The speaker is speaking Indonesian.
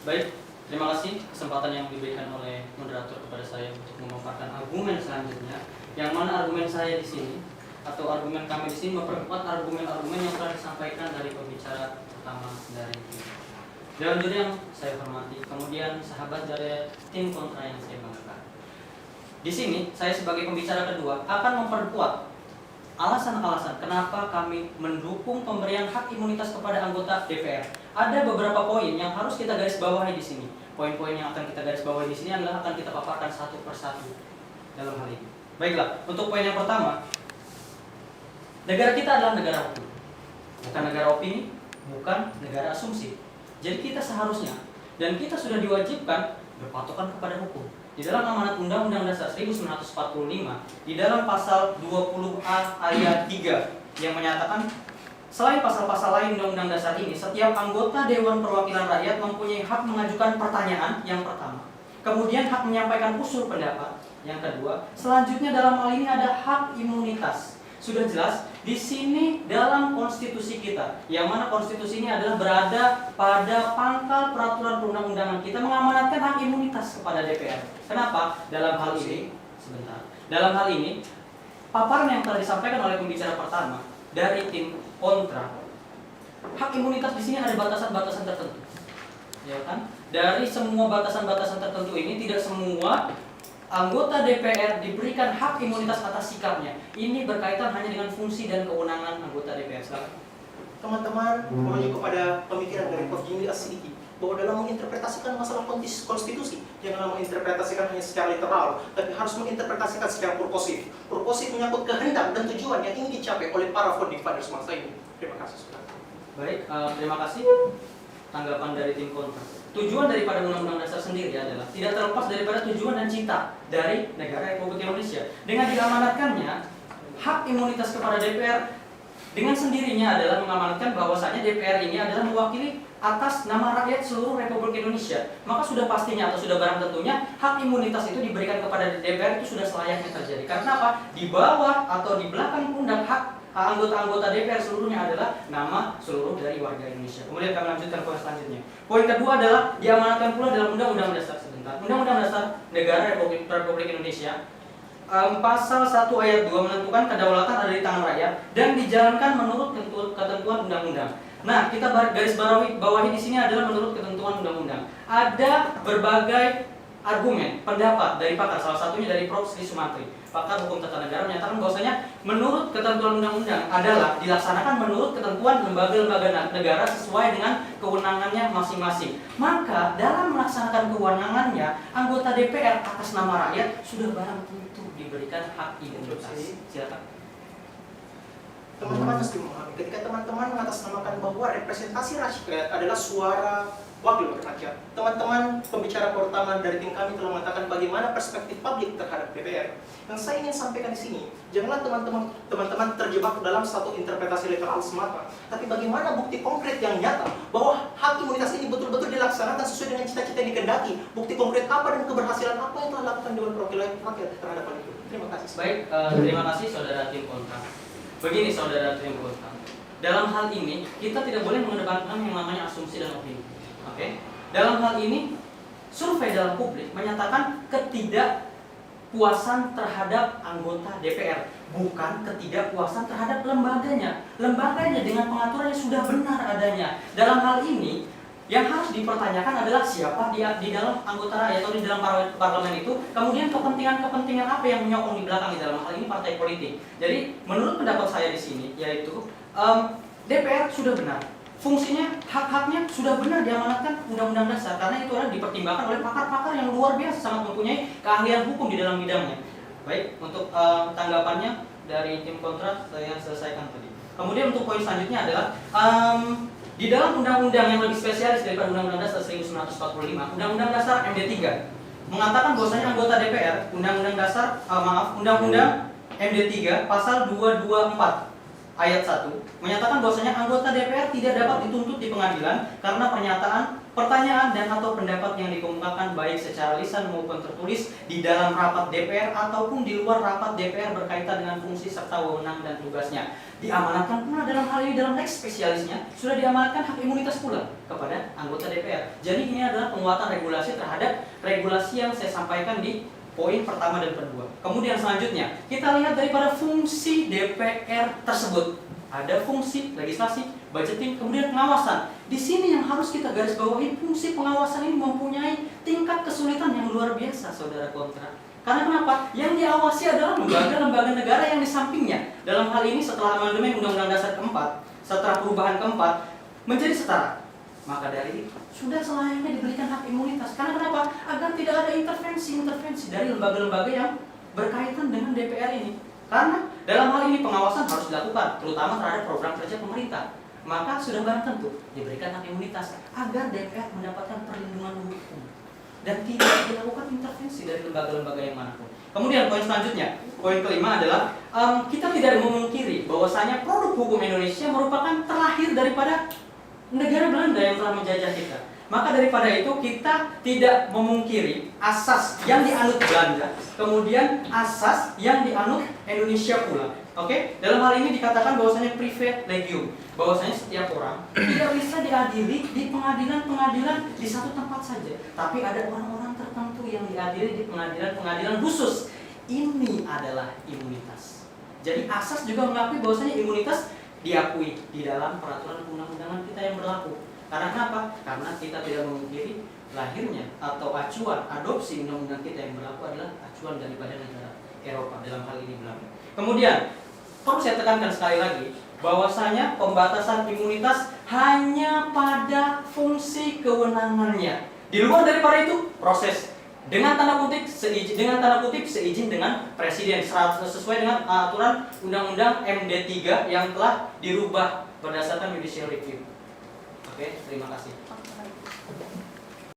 Baik, terima kasih kesempatan yang diberikan oleh moderator kepada saya untuk memaparkan argumen selanjutnya. Yang mana argumen saya di sini atau argumen kami di sini memperkuat argumen-argumen yang telah disampaikan dari pembicara pertama dari tim. Dewan juri yang saya hormati, kemudian sahabat dari tim kontra yang saya banggakan. Di sini saya sebagai pembicara kedua akan memperkuat alasan-alasan kenapa kami mendukung pemberian hak imunitas kepada anggota DPR. Ada beberapa poin yang harus kita garis bawahi di sini. Poin-poin yang akan kita garis bawahi di sini adalah akan kita paparkan satu persatu dalam hal ini. Baiklah, untuk poin yang pertama, negara kita adalah negara hukum, bukan negara opini, bukan negara asumsi. Jadi kita seharusnya dan kita sudah diwajibkan berpatokan kepada hukum. Di dalam amanat Undang-Undang Dasar 1945, di dalam pasal 20A ayat 3 yang menyatakan selain pasal-pasal lain Undang-Undang Dasar ini, setiap anggota Dewan Perwakilan Rakyat mempunyai hak mengajukan pertanyaan yang pertama. Kemudian hak menyampaikan usul pendapat yang kedua. Selanjutnya dalam hal ini ada hak imunitas. Sudah jelas di sini dalam konstitusi kita, yang mana konstitusi ini adalah berada pada pangkal peraturan perundang-undangan kita mengamanatkan hak imunitas kepada DPR. Kenapa? Dalam hal ini, dalam hal ini, paparan yang telah disampaikan oleh pembicara pertama dari tim kontra, hak imunitas di sini ada batasan-batasan tertentu, ya kan? Dari semua batasan-batasan tertentu ini tidak semua anggota DPR diberikan hak imunitas atas sikapnya. Ini berkaitan hanya dengan fungsi dan kewenangan anggota DPR. Teman-teman, merujuk kepada pemikiran dari Prof. Jimli As-Sidiki bahwa dalam menginterpretasikan masalah konstitusi, janganlah menginterpretasikan hanya secara literal, tapi harus menginterpretasikan secara purposif. Purposif menyangkut kehendak dan tujuan yang ingin dicapai oleh para founding fathers masa ini. Terima kasih. Baik, terima kasih. Tanggapan dari tim kontra. Tujuan daripada Undang-Undang Dasar sendiri adalah tidak terlepas daripada tujuan dan cita dari negara Republik Indonesia. Dengan diamanatkannya hak imunitas kepada DPR, dengan sendirinya adalah mengamanatkan bahwasanya DPR ini adalah mewakili atas nama rakyat seluruh Republik Indonesia. Maka sudah pastinya atau sudah barang tentunya hak imunitas itu diberikan kepada DPR itu sudah selayaknya terjadi. Karena apa? Di bawah atau di belakang pundak hak anggota-anggota DPR seluruhnya adalah nama seluruh dari warga Indonesia. Kemudian kami lanjutkan poin selanjutnya. Poin kedua adalah diamanatkan pula dalam Undang-Undang Dasar Undang-Undang Dasar Negara Republik Indonesia. Pasal 1 ayat 2 menentukan kedaulatan ada di tangan rakyat dan dijalankan menurut ketentuan undang-undang. Nah, kita garis bawahi di sini adalah menurut ketentuan undang-undang. Ada berbagai argumen, pendapat dari pakar, salah satunya dari Prof. Sri Sumantri, pakar hukum tata negara, menyatakan bahwasanya menurut ketentuan undang-undang adalah dilaksanakan menurut ketentuan lembaga-lembaga negara sesuai dengan kewenangannya masing-masing. Maka dalam melaksanakan kewenangannya, anggota DPR atas nama rakyat sudah barang tentu diberikan hak imunitas. Silakan. Teman-teman mesti memahami, ketika teman-teman mengatasnamakan bahwa representasi rakyat adalah suara wakil rakyat. Teman-teman pembicara pertama dari tim kami telah mengatakan bagaimana perspektif publik terhadap DPR. Yang saya ingin sampaikan di sini, janganlah teman-teman terjebak dalam satu interpretasi literal semata, tapi bagaimana bukti konkret yang nyata bahwa hak imunitas ini betul-betul dilaksanakan sesuai dengan cita-cita yang dikehendaki. Bukti konkret apa dan keberhasilan apa yang telah dilakukan Dewan Perwakilan Rakyat terhadap hal itu. Terima kasih. Baik, terima kasih saudara tim kontra. Begini saudara tim kontra, dalam hal ini kita tidak boleh mengedepankan yang namanya asumsi dan opini. Oke? Dalam hal ini survei dalam publik menyatakan ketidakpuasan terhadap anggota DPR, bukan ketidakpuasan terhadap lembaganya. Lembaganya dengan pengaturannya sudah benar adanya. Dalam hal ini yang harus dipertanyakan adalah siapa di dalam anggota rakyat atau di dalam parlemen itu, kemudian kepentingan apa yang menyokong di belakang, di dalam hal ini partai politik. Jadi menurut pendapat saya di sini yaitu DPR sudah benar, fungsinya, hak-haknya sudah benar diamanatkan Undang-Undang Dasar, karena itu adalah dipertimbangkan oleh pakar-pakar yang luar biasa sangat mempunyai keahlian hukum di dalam bidangnya. Baik, untuk tanggapannya dari tim kontra saya selesaikan tadi. Kemudian untuk poin selanjutnya adalah di dalam undang-undang yang lebih spesialis daripada Undang-Undang Dasar 1945, Undang-Undang Dasar MD 3 mengatakan bahwasanya anggota DPR, Undang-Undang MD 3 pasal 224 ayat 1 menyatakan bahwasanya anggota DPR tidak dapat dituntut di pengadilan karena pernyataan pertanyaan dan atau pendapat yang dikemukakan baik secara lisan maupun tertulis di dalam rapat DPR ataupun di luar rapat DPR berkaitan dengan fungsi serta wewenang dan tugasnya. Diamanatkan pula dalam hal ini dalam lex spesialisnya sudah diamanatkan hak imunitas pula kepada anggota DPR. Jadi ini adalah penguatan regulasi terhadap regulasi yang saya sampaikan di poin pertama dan kedua. Kemudian selanjutnya kita lihat daripada fungsi DPR tersebut. Ada fungsi legislasi, budgeting, kemudian pengawasan. Di sini yang harus kita garis bawahi, fungsi pengawasan ini mempunyai tingkat kesulitan yang luar biasa, saudara kontra. Karena kenapa? Yang diawasi adalah lembaga-lembaga negara yang di sampingnya. Dalam hal ini setelah amandemen Undang-Undang Dasar keempat, setelah perubahan keempat, menjadi setara. Maka dari itu, sudah selayaknya diberikan hak imunitas. Karena kenapa? Agar tidak ada intervensi dari lembaga-lembaga yang berkaitan dengan DPR ini. Karena dalam hal ini pengawasan harus dilakukan, terutama terhadap program kerja pemerintah. Maka sudah barang tentu diberikan hak imunitas agar DPR mendapatkan perlindungan hukum dan tidak dilakukan intervensi dari lembaga-lembaga yang manapun. Kemudian poin selanjutnya, poin kelima adalah kita tidak memungkiri bahwasanya produk hukum Indonesia merupakan terlahir daripada negara Belanda yang telah menjajah kita. Maka daripada itu kita tidak memungkiri asas yang dianut Belanda, kemudian asas yang dianut Indonesia pula. Oke, dalam hal ini dikatakan bahwasanya privé legium, bahwasanya setiap orang tidak bisa diadili di pengadilan-pengadilan di satu tempat saja, tapi ada orang-orang tertentu yang diadili di pengadilan-pengadilan khusus. Ini adalah imunitas. Jadi asas juga mengakui bahwasanya imunitas diakui di dalam peraturan undang-undangan kita yang berlaku. Karena kenapa? Karena kita tidak memungkiri lahirnya atau acuan adopsi undang-undang kita yang berlaku adalah acuan daripada negara Eropa, dalam hal ini Belanda. Kemudian perlu saya tekankan sekali lagi bahwasanya pembatasan imunitas hanya pada fungsi kewenangannya. Di luar daripada itu proses dengan tanda kutip seizin dengan presiden sesuai dengan aturan Undang-Undang MD 3 yang telah dirubah berdasarkan judicial review. Oke, terima kasih.